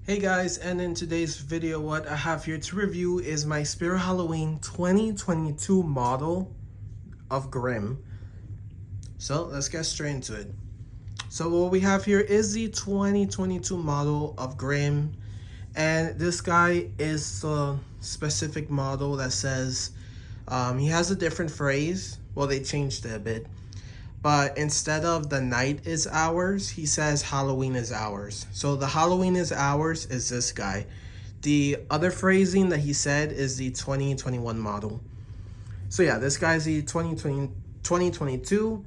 Hey guys, and in today's video what I have here to review is my Spirit Halloween 2022 model of Grimm. So let's get straight into it. So what we have here is the 2022 model of Grimm, and this guy is a specific model that says he has a different phrase. Well, they changed it a bit. But instead of the night is ours, he says Halloween is ours. So the Halloween is ours is this guy. The other phrasing that he said is the 2021 model. So yeah, this guy's the 2022.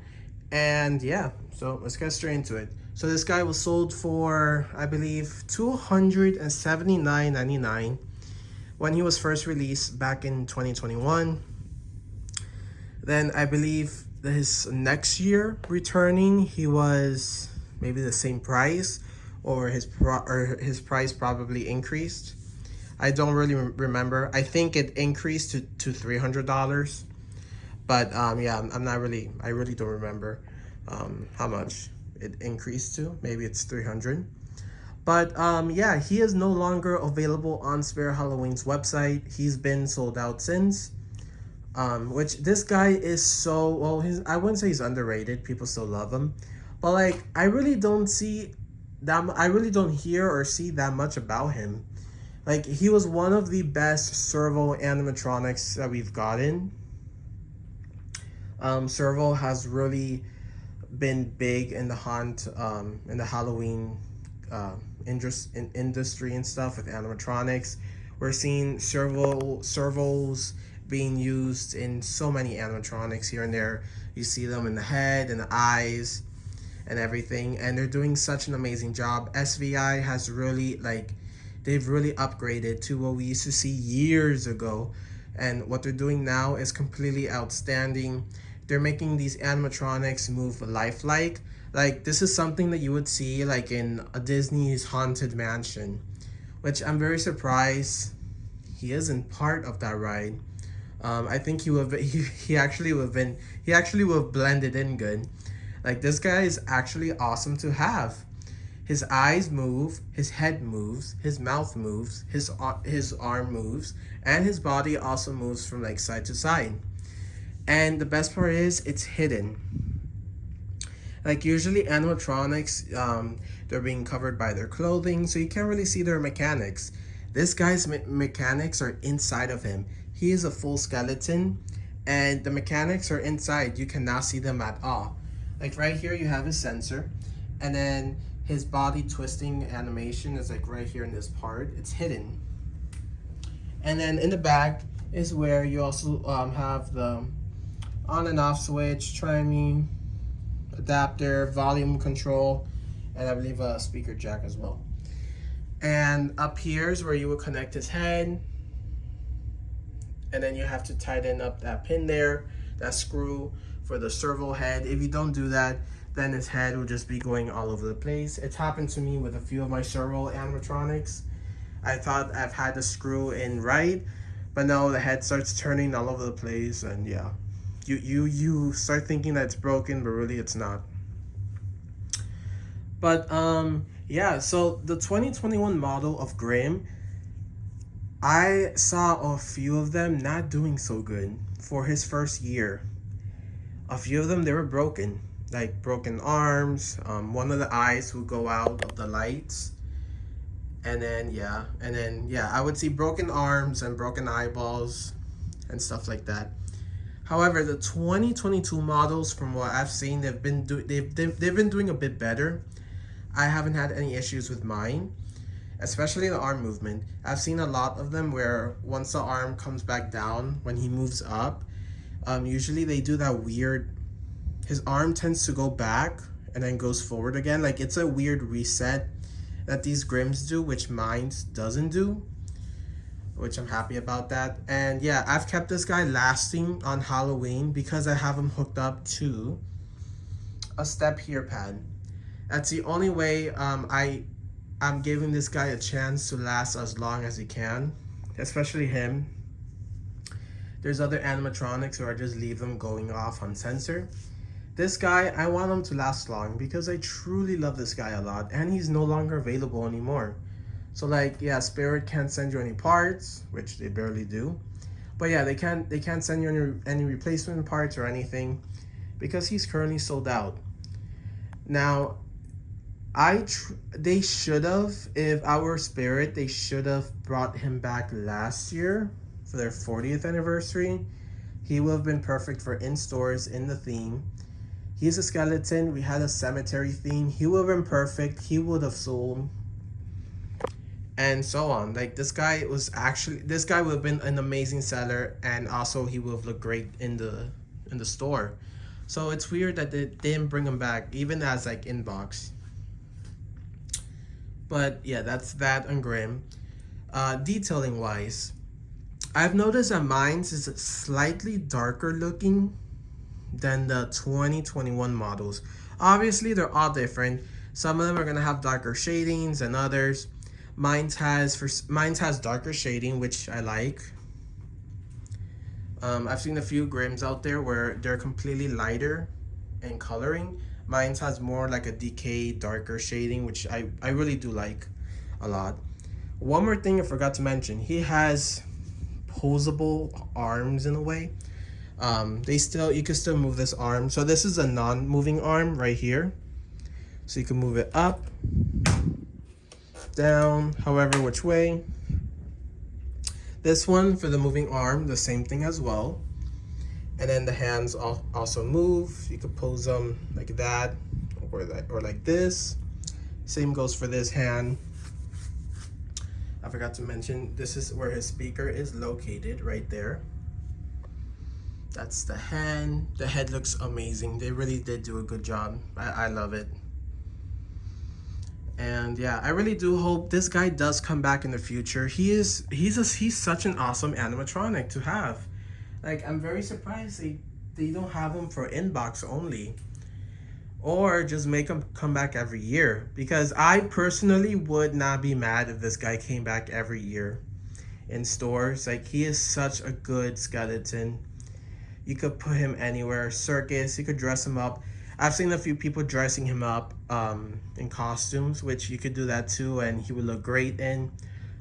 And yeah, so let's get straight into it. So this guy was sold for, I believe, $279.99 when he was first released back in 2021. Then I believe his next year returning, he was maybe the same price, or his price probably increased. I don't really remember. I think it increased to $300, but yeah, I really don't remember how much it increased to. Maybe it's 300. But yeah, he is no longer available on Spirit Halloween's website. He's been sold out since. Which this guy is so well. I wouldn't say he's underrated. People still love him, but like I really don't see that. I really don't hear or see that much about him. Like he was one of the best servo animatronics that we've gotten. Servo has really been big in the in the Halloween industry and stuff with animatronics. We're seeing servos being used in so many animatronics here and there. You see them in the head and the eyes and everything, and they're doing such an amazing job. SVI has really they've really upgraded to what we used to see years ago, and what they're doing now is completely outstanding. They're making these animatronics move lifelike. Like this is something that you would see like in a Disney's Haunted Mansion, which I'm very surprised he isn't part of that ride. I think he actually would have blended in good. Like this guy is actually awesome to have. His eyes move, his head moves, his mouth moves, his arm moves, and his body also moves from like side to side. And the best part is it's hidden. Like usually animatronics, they're being covered by their clothing, so you can't really see their mechanics. This guy's mechanics are inside of him. He is a full skeleton, and the mechanics are inside. You cannot see them at all. Like right here, you have his sensor, and then his body twisting animation is like right here in this part. It's hidden. And then in the back is where you also have the on and off switch, timing, adapter, volume control, and I believe a speaker jack as well. And up here is where you would connect his head, and then you have to tighten up that pin there, that screw for the servo head. If you don't do that, then his head will just be going all over the place. It's happened to me with a few of my servo animatronics. I thought I've had the screw in right, but no, the head starts turning all over the place, and yeah, you start thinking that it's broken, but really it's not. But yeah, so the 2021 model of Grimm, I saw a few of them not doing so good for his first year. A few of them, they were broken, like broken arms. One of the eyes would go out of the lights, and then yeah, I would see broken arms and broken eyeballs and stuff like that. However, the 2022 models, from what I've seen, they've been doing a bit better. I haven't had any issues with mine, especially the arm movement. I've seen a lot of them where once the arm comes back down, when he moves up, usually they do that weird, his arm tends to go back and then goes forward again. Like it's a weird reset that these Grimms do, which mine doesn't do, which I'm happy about that. And yeah, I've kept this guy lasting on Halloween because I have him hooked up to a step here pad. That's the only way I'm giving this guy a chance to last as long as he can, especially him. There's other animatronics where I just leave them going off on sensor. This guy, I want him to last long because I truly love this guy a lot, and he's no longer available anymore. So like, yeah, Spirit can't send you any parts, which they barely do. But yeah, they can't send you any replacement parts or anything because he's currently sold out. Now, they should have, if I were Spirit, they should have brought him back last year for their 40th anniversary. He would have been perfect for in stores in the theme. He's a skeleton. We had a cemetery theme. He would have been perfect. He would have sold. And so on. Like this guy would have been an amazing seller, and also he would have looked great in the store. So it's weird that they didn't bring him back, even as like inbox. But yeah, that's that on Grimm. Detailing wise, I've noticed that mine's is slightly darker looking than the 2021 models. Obviously, they're all different. Some of them are gonna have darker shadings than others. Mine's has darker shading, which I like. I've seen a few Grimms out there where they're completely lighter in coloring. Mine's has more like a decayed, darker shading, which I really do like a lot. One more thing I forgot to mention, he has posable arms in a way. You can still move this arm. So this is a non-moving arm right here. So you can move it up, down, however which way. This one for the moving arm, the same thing as well. And then the hands also move. You could pose them like that, or like this. Same goes for this hand. I forgot to mention, this is where his speaker is located, right there. That's the hand. The head looks amazing. They really did do a good job. I love it. And yeah, I really do hope this guy does come back in the future. He's such an awesome animatronic to have. Like, I'm very surprised they don't have him for inbox only. Or just make him come back every year. Because I personally would not be mad if this guy came back every year in stores. Like, he is such a good skeleton. You could put him anywhere. Circus, you could dress him up. I've seen a few people dressing him up in costumes, which you could do that too, and he would look great in.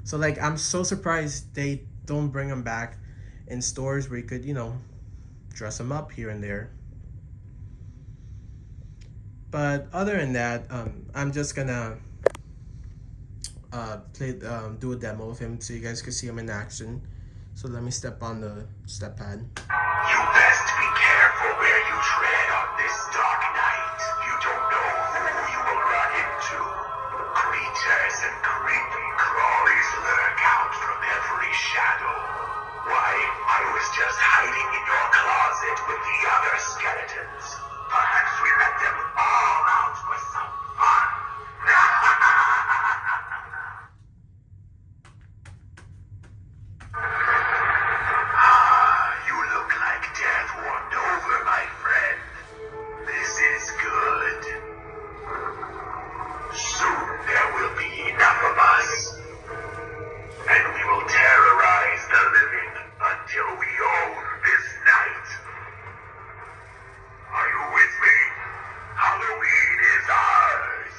So like, I'm so surprised they don't bring him back in stores where you could, dress him up here and there. But other than that, I'm just gonna do a demo of him so you guys can see him in action. So let me step on the step pad. You best be careful where you tread on this dark night. You don't know who you will run into. Creatures and creepy crawlies lurk out from every shadow. Why, I was just hiding in your closet with the other skeletons. Perhaps we let them all out for some fun. You look like death warmed over, my friend. This is good. Soon there will be enough of us, and we will terrorize the living until we own this night. Are you with me? Halloween is ours.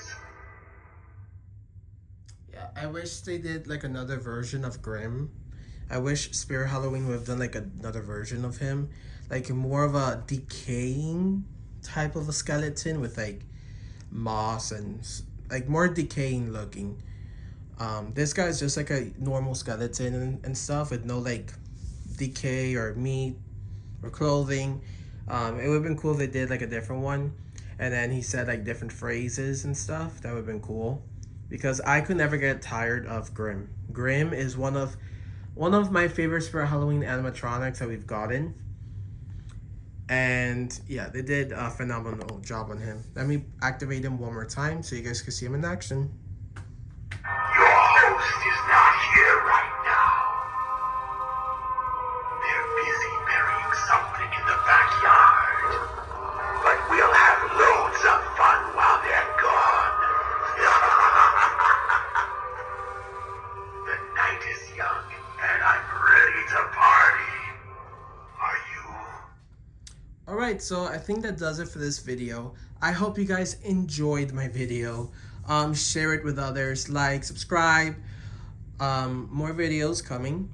Yeah, I wish they did like another version of Grimm. I wish Spirit Halloween would have done like another version of him. Like more of a decaying type of a skeleton with like moss and like more decaying looking. This guy's just like a normal skeleton and stuff with no like decay or meat or clothing. It would have been cool if they did like a different one, and then he said like different phrases and stuff. That would have been cool, because I could never get tired of Grimm. Grimm is one of my favorite Spirit Halloween animatronics that we've gotten. And yeah, they did a phenomenal job on him. Let me activate him one more time so you guys can see him in action. Your host is not here right now. They're busy burying something in the backyard. But we'll have loads of fun while they're gone. The night is young, and I'm ready to party. Are you? Alright, so I think that does it for this video. I hope you guys enjoyed my video. Share it with others, like, subscribe. more videos coming.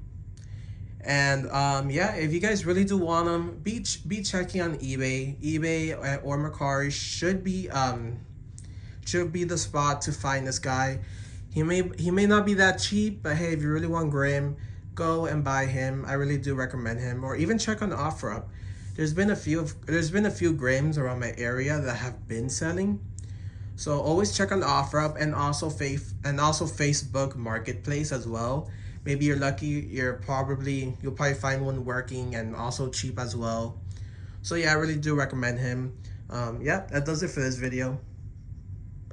And yeah, if you guys really do want them, be checking on eBay or Mercari should be the spot to find this guy. He may not be that cheap, but hey, if you really want Grim, go and buy him. I really do recommend him. Or even check on OfferUp. There's been a few Grims around my area that have been selling. So always check on the OfferUp, and also Facebook Marketplace as well. Maybe you're lucky, you'll probably find one working and also cheap as well. So yeah, I really do recommend him. Yeah, that does it for this video.